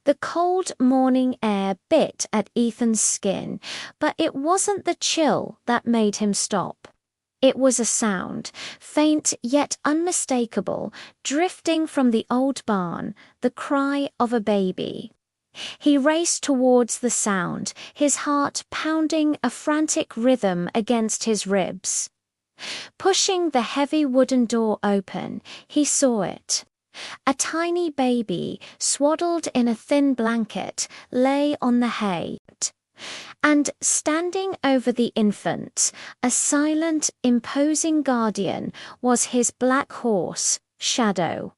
The cold morning air bit at Ethan's skin, but it wasn't the chill that made him stop. It was a sound, faint yet unmistakable, drifting from the old barn, the cry of a baby. He raced towards the sound, his heart pounding a frantic rhythm against his ribs. Pushing the heavy wooden door open, he saw it. A tiny baby, swaddled in a thin blanket, lay on the hay. And standing over the infant, a silent, imposing guardian, was his black horse, Shadow.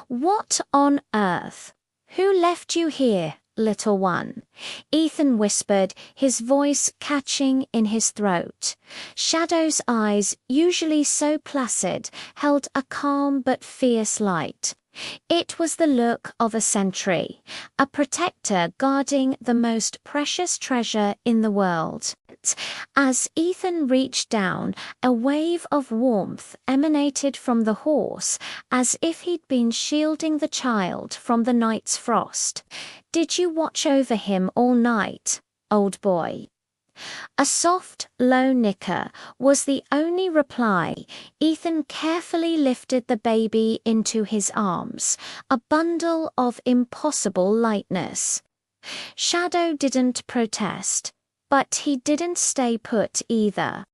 "What on earth? Who left you here, little one?" Ethan whispered, his voice catching in his throat. Shadow's eyes, usually so placid, held a calm but fierce light. It was the look of a sentry, a protector guarding the most precious treasure in the world. As Ethan reached down, a wave of warmth emanated from the horse, as if he'd been shielding the child from the night's frost. "Did you watch over him all night, old boy?" A soft, low nicker was the only reply. Ethan carefully lifted the baby into his arms, a bundle of impossible lightness. Shadow didn't protest, but he didn't stay put either.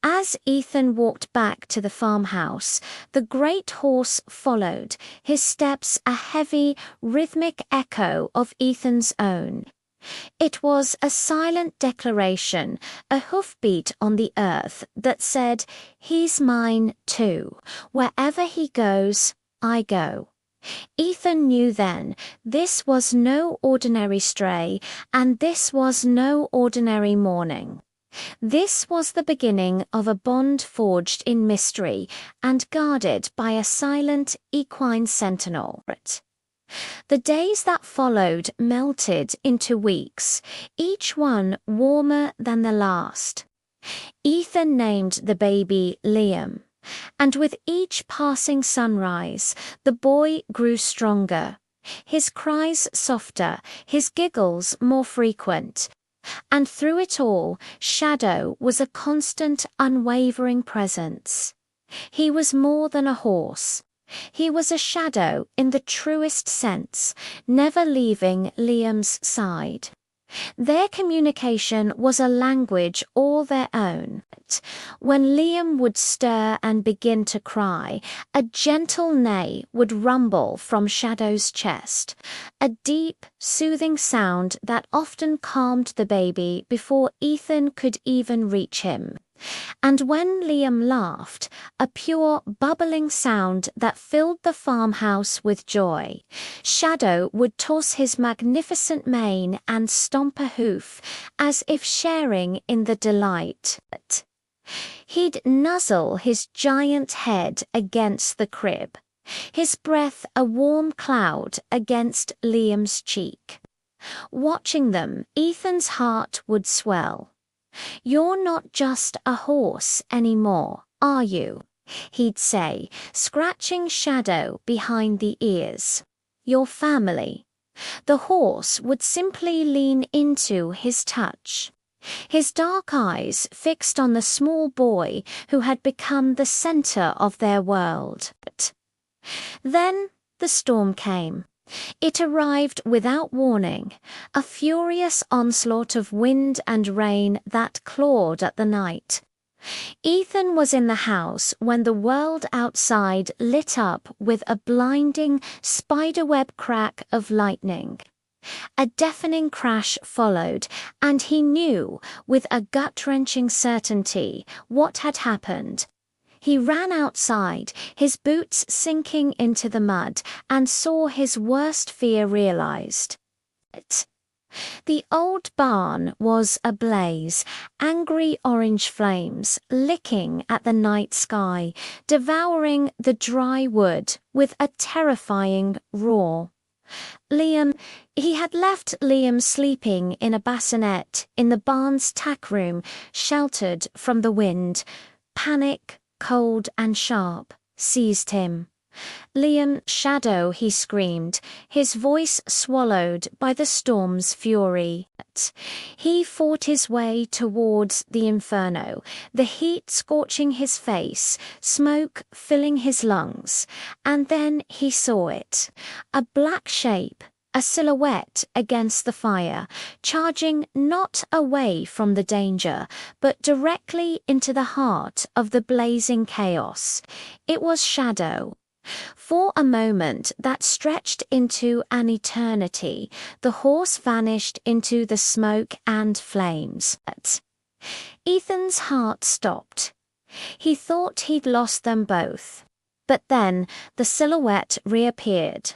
As Ethan walked back to the farmhouse, the great horse followed, his steps a heavy, rhythmic echo of Ethan's own. It was a silent declaration, a hoofbeat on the earth that said, "He's mine too. Wherever he goes, I go." Ethan knew then this was no ordinary stray, and this was no ordinary morning. This was the beginning of a bond forged in mystery and guarded by a silent equine sentinel. The days that followed melted into weeks, each one warmer than the last. Ethan named the baby Liam, and with each passing sunrise, the boy grew stronger, his cries softer, his giggles more frequent. And through it all, Shadow was a constant, unwavering presence. He was more than a horse. He was a shadow in the truest sense, never leaving Liam's side. Their communication was a language all their own. When Liam would stir and begin to cry, a gentle neigh would rumble from Shadow's chest, a deep, soothing sound that often calmed the baby before Ethan could even reach him. And when Liam laughed, a pure, bubbling sound that filled the farmhouse with joy, Shadow would toss his magnificent mane and stomp a hoof, as if sharing in the delight. He'd nuzzle his giant head against the crib, his breath a warm cloud against Liam's cheek. Watching them, Ethan's heart would swell. "You're not just a horse anymore, are you?" he'd say, scratching Shadow behind the ears. "You're family." The horse would simply lean into his touch, his dark eyes fixed on the small boy who had become the center of their world. Then the storm came. It arrived without warning, a furious onslaught of wind and rain that clawed at the night. Ethan was in the house when the world outside lit up with a blinding, spiderweb crack of lightning. A deafening crash followed, and he knew, with a gut-wrenching certainty, what had happened. He ran outside, his boots sinking into the mud, and saw his worst fear realized. The old barn was ablaze, angry orange flames licking at the night sky, devouring the dry wood with a terrifying roar. He had left Liam sleeping in a bassinet in the barn's tack room, sheltered from the wind. Panic, cold and sharp, seized him. "Liam, shadow," he screamed, his voice swallowed by the storm's fury. He fought his way towards the inferno, the heat scorching his face, smoke filling his lungs, and then he saw it. A black shape, a silhouette against the fire, charging not away from the danger, but directly into the heart of the blazing chaos. It was Shadow. For a moment that stretched into an eternity, the horse vanished into the smoke and flames. Ethan's heart stopped. He thought he'd lost them both. But then the silhouette reappeared.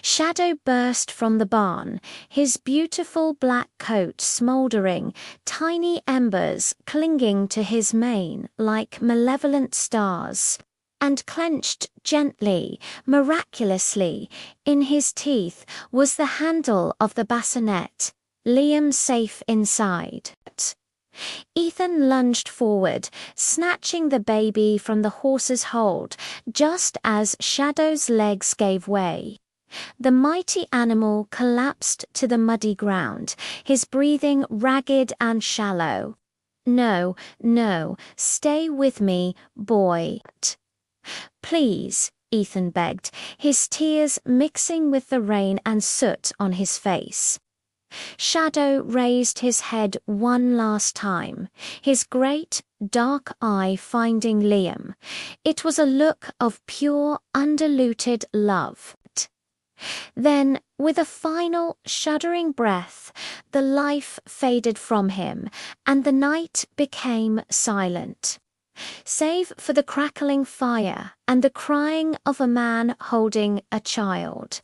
Shadow burst from the barn, his beautiful black coat smoldering, tiny embers clinging to his mane like malevolent stars. And clenched gently, miraculously, in his teeth was the handle of the bassinet, Liam safe inside. Ethan lunged forward, snatching the baby from the horse's hold, just as Shadow's legs gave way. The mighty animal collapsed to the muddy ground, his breathing ragged and shallow. "No, no, stay with me, boy. Please," Ethan begged, his tears mixing with the rain and soot on his face. Shadow raised his head one last time, his great, dark eye finding Liam. It was a look of pure, undiluted love. Then, with a final, shuddering breath, the life faded from him, and the night became silent. Save for the crackling fire and the crying of a man holding a child.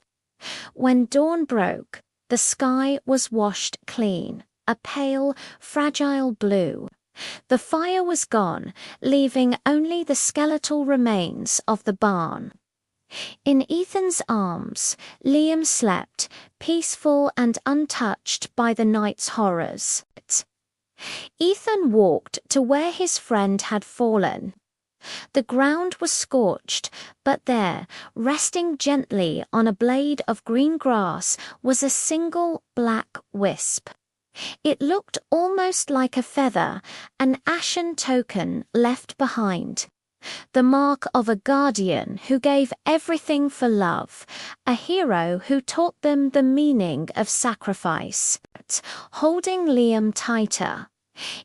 When dawn broke, the sky was washed clean, a pale, fragile blue. The fire was gone, leaving only the skeletal remains of the barn. In Ethan's arms, Liam slept, peaceful and untouched by the night's horrors. Ethan walked to where his friend had fallen. The ground was scorched, but there, resting gently on a blade of green grass, was a single black wisp. It looked almost like a feather, an ashen token left behind. The mark of a guardian who gave everything for love, a hero who taught them the meaning of sacrifice. Holding Liam tighter,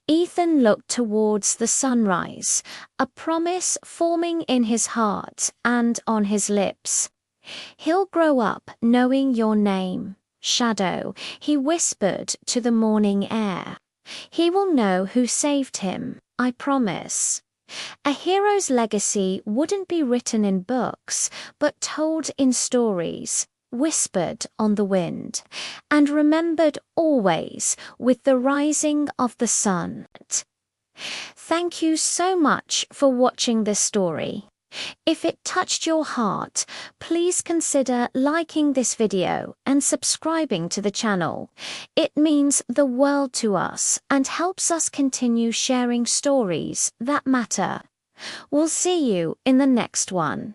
Ethan looked towards the sunrise, a promise forming in his heart and on his lips. "He'll grow up knowing your name, Shadow," he whispered to the morning air. "He will know who saved him, I promise." A hero's legacy wouldn't be written in books, but told in stories, whispered on the wind, and remembered always with the rising of the sun. Thank you so much for watching this story. If it touched your heart, please consider liking this video and subscribing to the channel. It means the world to us and helps us continue sharing stories that matter. We'll see you in the next one.